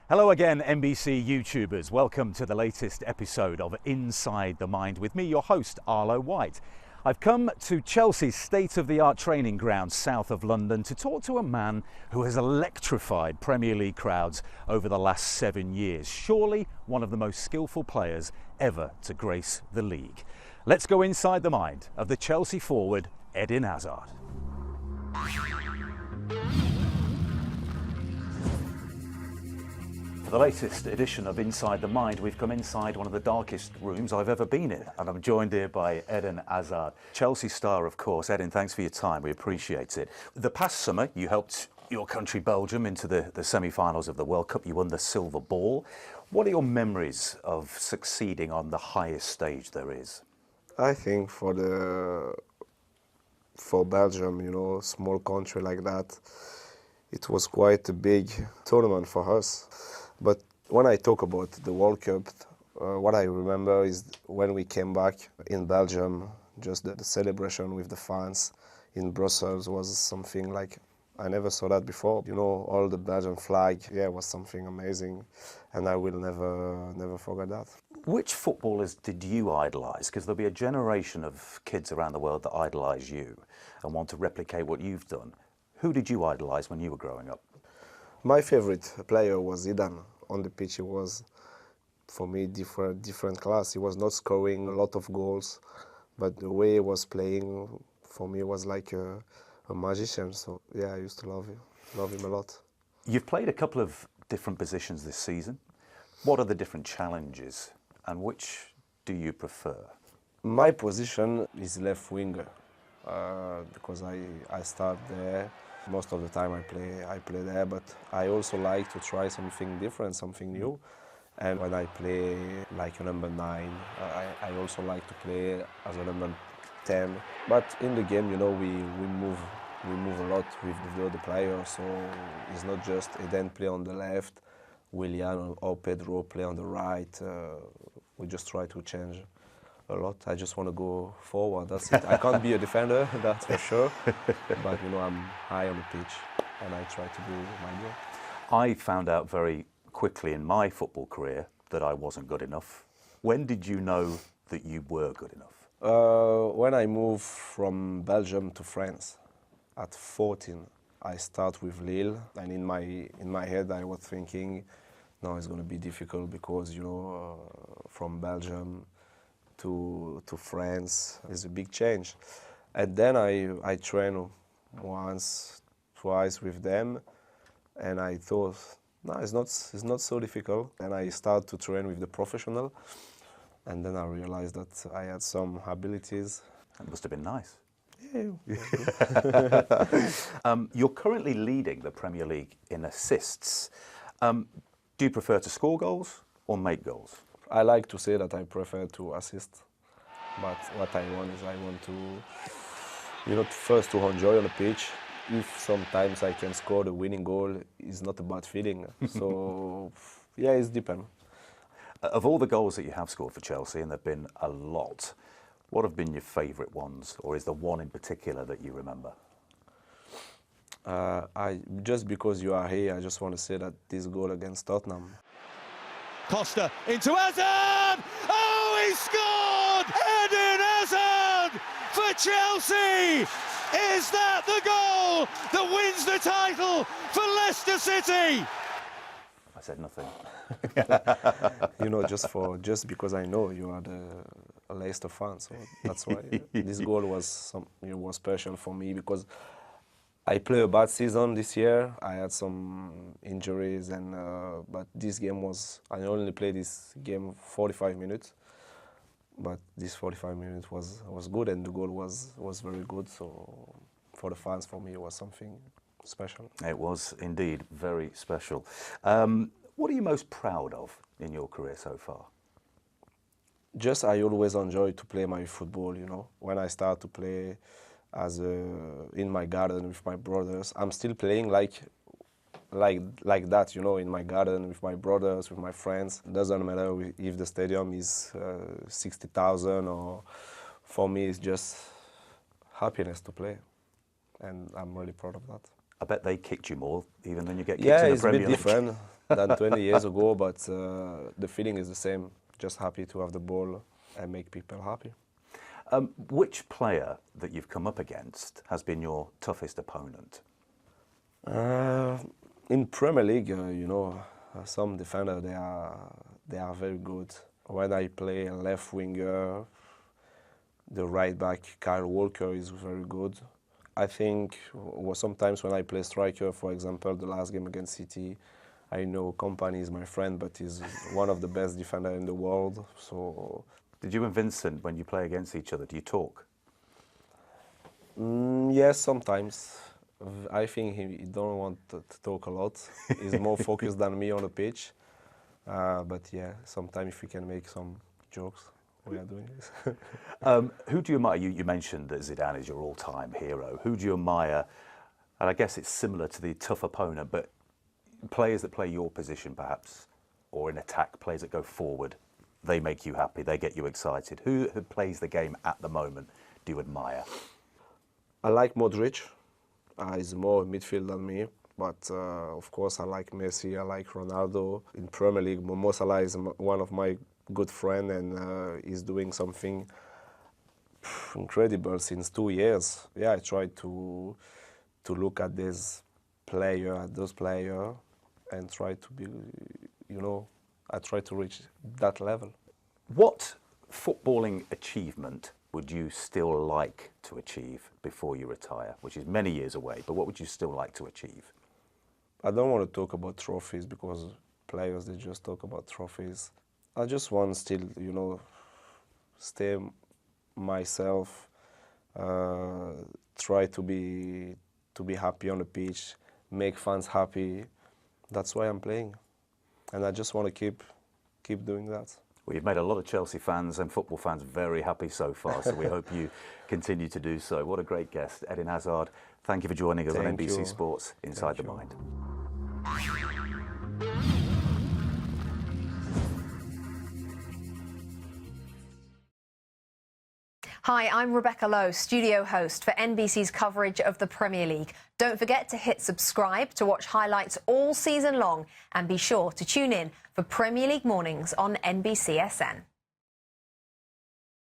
Hello again, NBC YouTubers. Welcome to the latest episode of Inside the Mind with me, your host, Arlo White. I've come to Chelsea's state-of-the-art training ground south of London to talk to a man who has electrified Premier League crowds over the last 7 years. Surely one of the most skillful players ever to grace the league. Let's go inside the mind of the Chelsea forward, Eden Hazard. For the latest edition of Inside the Mind, we've come inside one of the darkest rooms I've ever been in, and I'm joined here by Eden Hazard, Chelsea star, of course. Eden, thanks for your time. We appreciate it. The past summer, you helped your country, Belgium, into the semi-finals of the World Cup. You won the silver ball. What are your memories of succeeding on the highest stage there is? I think for Belgium, you know, small country like that, it was quite a big tournament for us. But when I talk about the World Cup, what I remember is when we came back in Belgium, just the celebration with the fans in Brussels was something like, I never saw that before. You know, all the Belgian flag, it was something amazing, and I will never forget that. Which footballers did you idolise? Because there'll be a generation of kids around the world that idolise you and want to replicate what you've done. Who did you idolise when you were growing up? My favorite player was Eden. On the pitch, he was, for me, different class. He was not scoring a lot of goals, but the way he was playing, for me, was like a magician. So, yeah, I used to love him a lot. You've played a couple of different positions this season. What are the different challenges, and which do you prefer? My position is left winger, because I start there. Most of the time I play there, but I also like to try something different, something new. And when I play like a number 9, I also like to play as a number 10. But in the game, you know, we move a lot with the other players, so it's not just Eden play on the left, Willian or Pedro play on the right. We just try to change a lot. I just want to go forward, that's it. I can't be a defender, that's for sure, but you know, I'm high on the pitch and I try to do my job. I found out very quickly in my football career that I wasn't good enough. When did you know that you were good enough? When I moved from Belgium to France at 14, I start with Lille, and in my head I was thinking, no, it's going to be difficult because, you know, from Belgium to France is a big change. And then I trained once, twice with them, and I thought, no, it's not so difficult. And I started to train with the professional, and then I realized that I had some abilities. That must have been nice. Yeah. You're currently leading the Premier League in assists. Do you prefer to score goals or make goals? I like to say that I prefer to assist, but what I want is I want to, you know, first to enjoy on the pitch. If sometimes I can score the winning goal, it's not a bad feeling. So, yeah, it's depends. Of all the goals that you have scored for Chelsea, and there have been a lot, what have been your favourite ones, or is there one in particular that you remember? Just because you are here, I just want to say that this goal against Tottenham. Costa into Hazard! Oh, he scored! Eden Hazard for Chelsea! Is that the goal that wins the title for Leicester City? I said nothing. You know, just because I know you are a Leicester fan, so that's why this goal was special for me, because I played a bad season this year. I had some injuries, but this game was, I only played this game 45 minutes, but this 45 minutes was good, and the goal was very good. So for the fans, for me, it was something special. It was indeed very special. What are you most proud of in your career so far? Just I always enjoy to play my football, you know. When I start to play in my garden with my brothers, I'm still playing like that, you know, in my garden with my brothers, with my friends. It doesn't matter if the stadium is 60,000, or for me it's just happiness to play, and I'm really proud of that. I bet they kicked you more even than you get kicked in the Premier League. Yeah, it's a bit different. than 20 years ago, but the feeling is the same. Just happy to have the ball and make people happy. Which player that you've come up against has been your toughest opponent? In Premier League, some defenders they are very good. When I play a left winger, the right back Kyle Walker is very good. I think sometimes when I play striker, for example, the last game against City, I know Kompany is my friend, but he's one of the best defenders in the world. So, did you and Vincent, when you play against each other, do you talk? Yes, sometimes. I think he don't want to talk a lot. He's more focused than me on the pitch. But yeah, sometimes if we can make some jokes, we are doing this. Who do you admire? You mentioned that Zidane is your all-time hero. Who do you admire? And I guess it's similar to the tough opponent, but players that play your position perhaps, or in attack, players that go forward, they make you happy, they get you excited. Who plays the game at the moment do you admire? I like Modric. He's more midfield than me. But of course, I like Messi, I like Ronaldo. In Premier League, Mo Salah is one of my good friends, and he's doing something incredible since 2 years. Yeah, I try to look at those players, and try to be, I try to reach that level. What footballing achievement would you still like to achieve before you retire, which is many years away, but what would you still like to achieve? I don't want to talk about trophies because players, they just talk about trophies. I just want to still, stay myself, try to be happy on the pitch, make fans happy. That's why I'm playing. And I just want to keep doing that. Well, you've made a lot of Chelsea fans and football fans very happy so far, so we hope you continue to do so. What a great guest, Eden Hazard. Thank you for joining us on NBC Sports Inside the Mind. Hi, I'm Rebecca Lowe, studio host for NBC's coverage of the Premier League. Don't forget to hit subscribe to watch highlights all season long, and be sure to tune in for Premier League mornings on NBCSN.